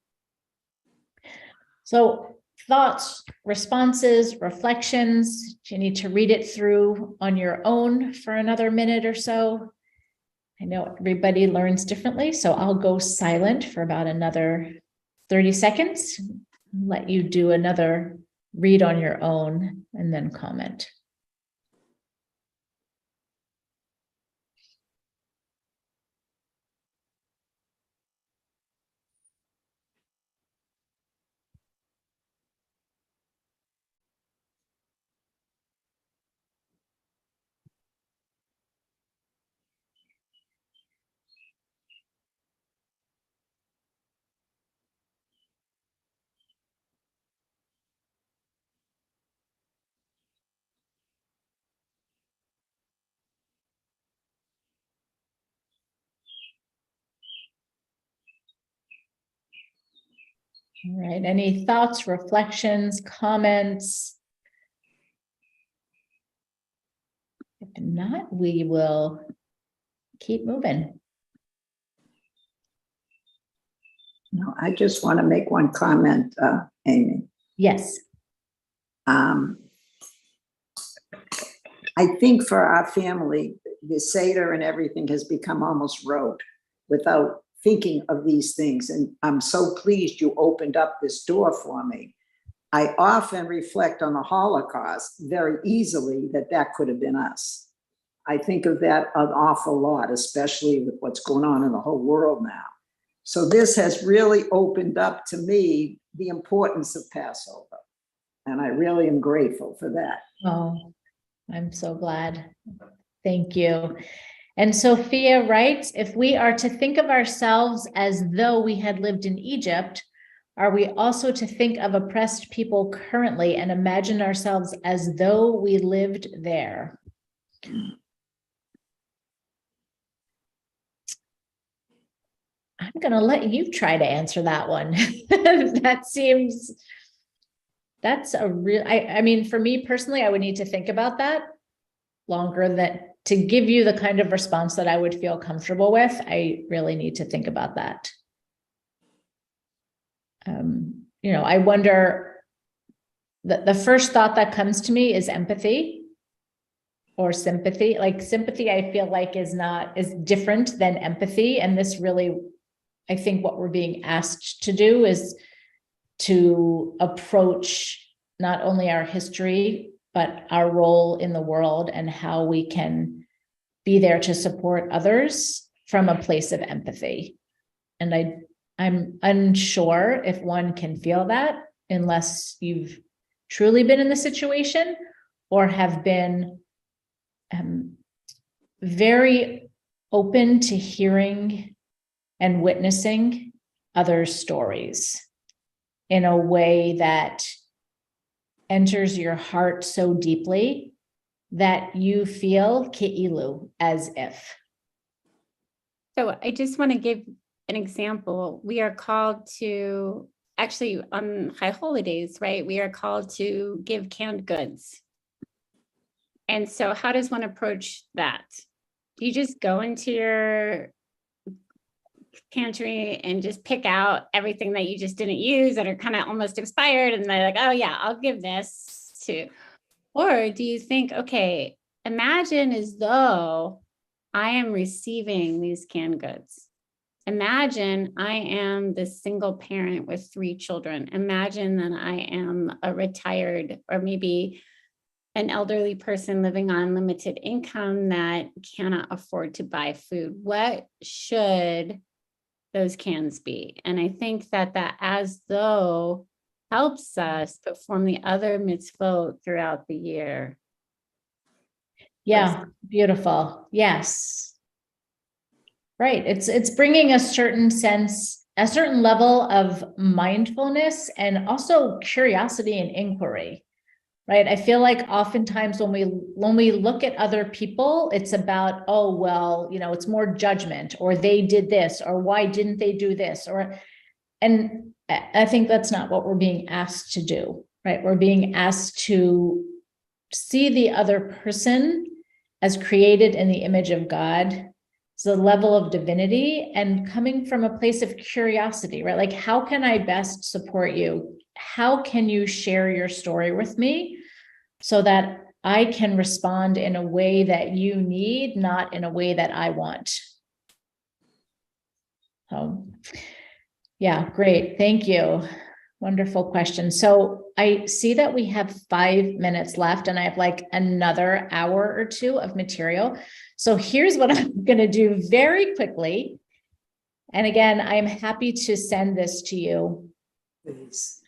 So, thoughts, responses, reflections. Do you need to read it through on your own for another minute or so? I know everybody learns differently, so I'll go silent for about another 30 seconds, let you do another read on your own and then comment. All right, any thoughts, reflections, comments? If not, we will keep moving. No, I just want to make one comment, Amy. Yes. I think for our family, the Seder and everything has become almost rote without thinking of these things. And I'm so pleased you opened up this door for me. I often reflect on the Holocaust very easily that could have been us. I think of that an awful lot, especially with what's going on in the whole world now. So this has really opened up to me the importance of Passover. And I really am grateful for that. Oh, I'm so glad. Thank you. And Sophia writes, if we are to think of ourselves as though we had lived in Egypt, are we also to think of oppressed people currently and imagine ourselves as though we lived there? I'm going to let you try to answer that one. That's a real, I mean, for me personally, I would need to think about that longer than to give you the kind of response that I would feel comfortable with. I really need to think about that. I wonder, the first thought that comes to me is empathy or sympathy. Like sympathy, I feel like is different than empathy. And this really, I think what we're being asked to do is to approach not only our history, but our role in the world and how we can be there to support others from a place of empathy. And I'm unsure if one can feel that unless you've truly been in the situation or have been very open to hearing and witnessing other stories in a way that enters your heart so deeply that you feel ke'ilu, as if. So I just want to give an example. We are called to, actually on high holidays, right? We are called to give canned goods. And so how does one approach that? Do you just go into your pantry and just pick out everything that you just didn't use that are kind of almost expired, and they're like, oh yeah, I'll give this to? Or do you think, okay, imagine as though I am receiving these canned goods. Imagine I am the single parent with 3 children. Imagine that I am a retired or maybe an elderly person living on limited income that cannot afford to buy food, what should those cans be? And I think that as though helps us perform the other mitzvot throughout the year. Yeah, beautiful. Yes. Right. It's bringing a certain sense, a certain level of mindfulness and also curiosity and inquiry. Right. I feel like oftentimes when we look at other people, it's about, oh, well, it's more judgment, or they did this, or why didn't they do this? And I think that's not what we're being asked to do. Right. We're being asked to see the other person as created in the image of God. It's a level of divinity and coming from a place of curiosity, right? Like, how can I best support you? How can you share your story with me so that I can respond in a way that you need, not in a way that I want? So, yeah, great. Thank you. Wonderful question. So I see that we have 5 minutes left and I have like another hour or two of material. So here's what I'm going to do very quickly. And again, I'm happy to send this to you. Please.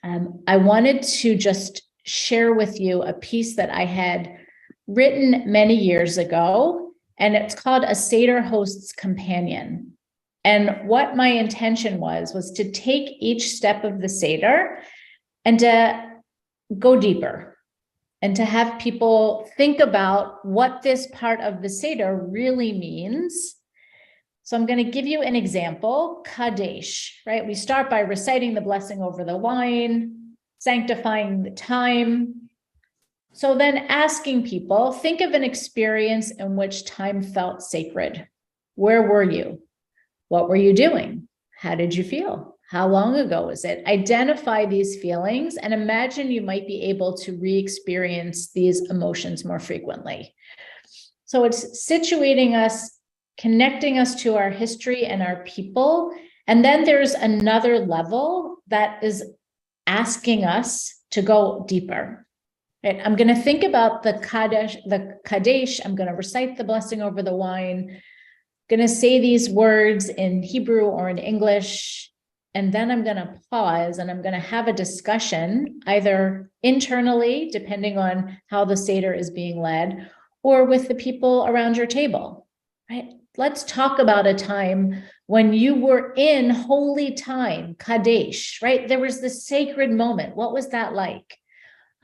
I wanted to just share with you a piece that I had written many years ago, and it's called A Seder Host's Companion. And what my intention was to take each step of the Seder and to go deeper and to have people think about what this part of the Seder really means. So I'm going to give you an example, Kadesh, right? We start by reciting the blessing over the wine, sanctifying the time. So then asking people, think of an experience in which time felt sacred. Where were you? What were you doing? How did you feel? How long ago was it? Identify these feelings and imagine you might be able to re-experience these emotions more frequently. So it's situating us, connecting us to our history and our people. And then there's another level that is asking us to go deeper. Right? I'm going to think about the Kadesh. I'm going to recite the blessing over the wine, going to say these words in Hebrew or in English, and then I'm going to pause and I'm going to have a discussion either internally, depending on how the Seder is being led, or with the people around your table, right? Let's talk about a time when you were in holy time, Kadesh, right? There was this sacred moment. What was that like?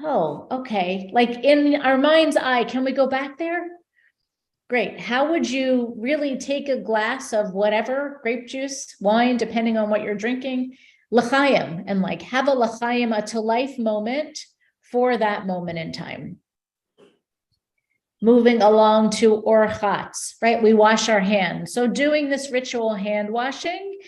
Oh, okay. Like in our mind's eye, can we go back there? Great. How would you really take a glass of whatever, grape juice, wine, depending on what you're drinking, l'chaim, and like have a l'chaim, a to life moment for that moment in time? Moving along to orchatz, right? We wash our hands. So doing this ritual hand washing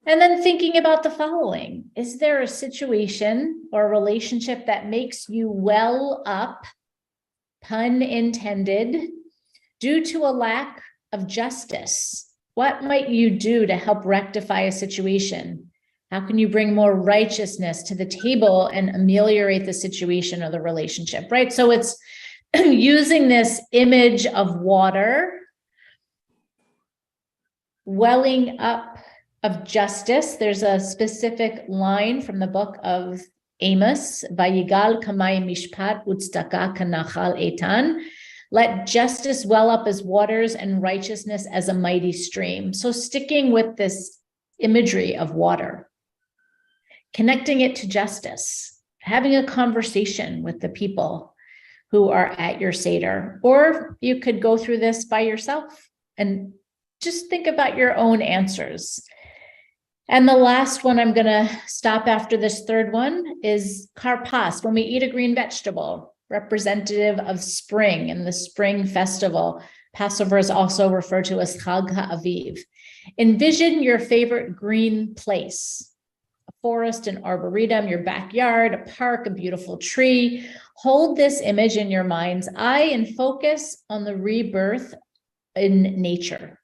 and then thinking about the following. Is there a situation or a relationship that makes you well up, pun intended, due to a lack of justice? What might you do to help rectify a situation? How can you bring more righteousness to the table and ameliorate the situation or the relationship, right? So it's using this image of water, welling up of justice. There's a specific line from the book of Amos, Vayigal kamay mishpat utzdaka kanachal etan. Let justice well up as waters and righteousness as a mighty stream. So sticking with this imagery of water, connecting it to justice, having a conversation with the people who are at your Seder, or you could go through this by yourself and just think about your own answers. And the last one, I'm going to stop after this third one, is karpas, when we eat a green vegetable, representative of spring and the spring festival. Passover is also referred to as Chag HaAviv. Envision your favorite green place, a forest, an arboretum, your backyard, a park, a beautiful tree. Hold this image in your mind's eye and focus on the rebirth in nature.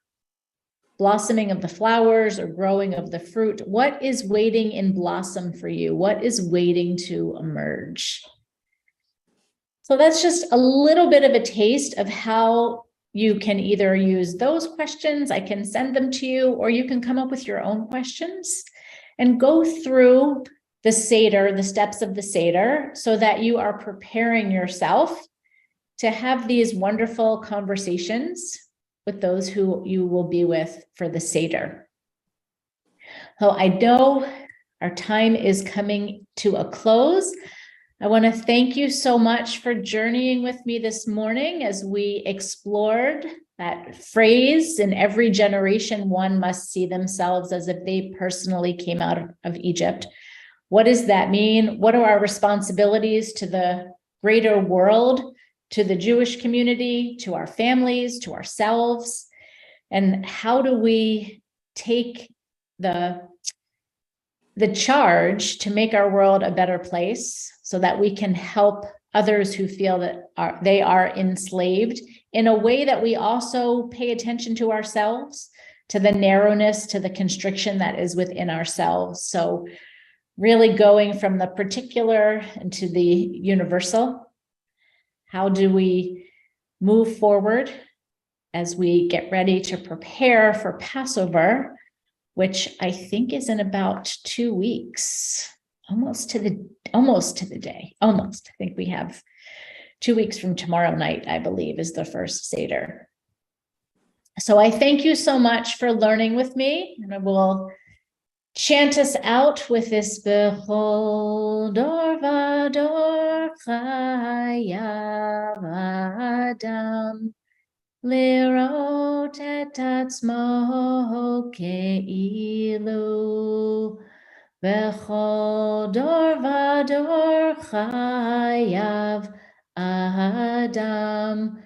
Blossoming of the flowers or growing of the fruit. What is waiting in blossom for you? What is waiting to emerge? So that's just a little bit of a taste of how you can either use those questions, I can send them to you, or you can come up with your own questions and go through the Seder, the steps of the Seder, so that you are preparing yourself to have these wonderful conversations with those who you will be with for the Seder. So I know our time is coming to a close. I want to thank you so much for journeying with me this morning as we explored that phrase, in every generation, one must see themselves as if they personally came out of Egypt. What does that mean? What are our responsibilities to the greater world, to the Jewish community, to our families, to ourselves? And how do we take the charge to make our world a better place so that we can help others who feel that they are enslaved in a way that we also pay attention to ourselves, to the narrowness, to the constriction that is within ourselves. So really going from the particular into the universal. How do we move forward as we get ready to prepare for Passover, which I think is in about 2 weeks, almost to the day. I think we have 2 weeks from tomorrow night, I believe, is the first Seder. So I thank you so much for learning with me, and I will chant us out with this Bechol dor vador chayav adam lirot et atzmo ke'ilu Bechol dor vador chayav adam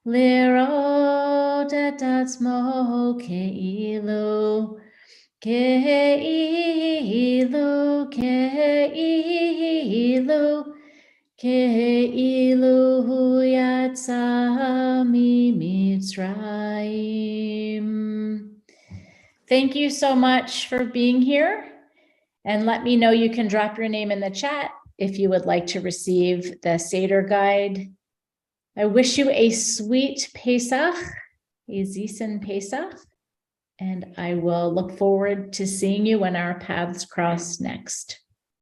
lirot et atzmo ke'ilu Ke'ilu, ke'ilu, ke'ilu hu yatsa miMitzrayim. Thank you so much for being here. And let me know, you can drop your name in the chat if you would like to receive the Seder guide. I wish you a sweet Pesach, a Zisen Pesach. And I will look forward to seeing you when our paths cross next.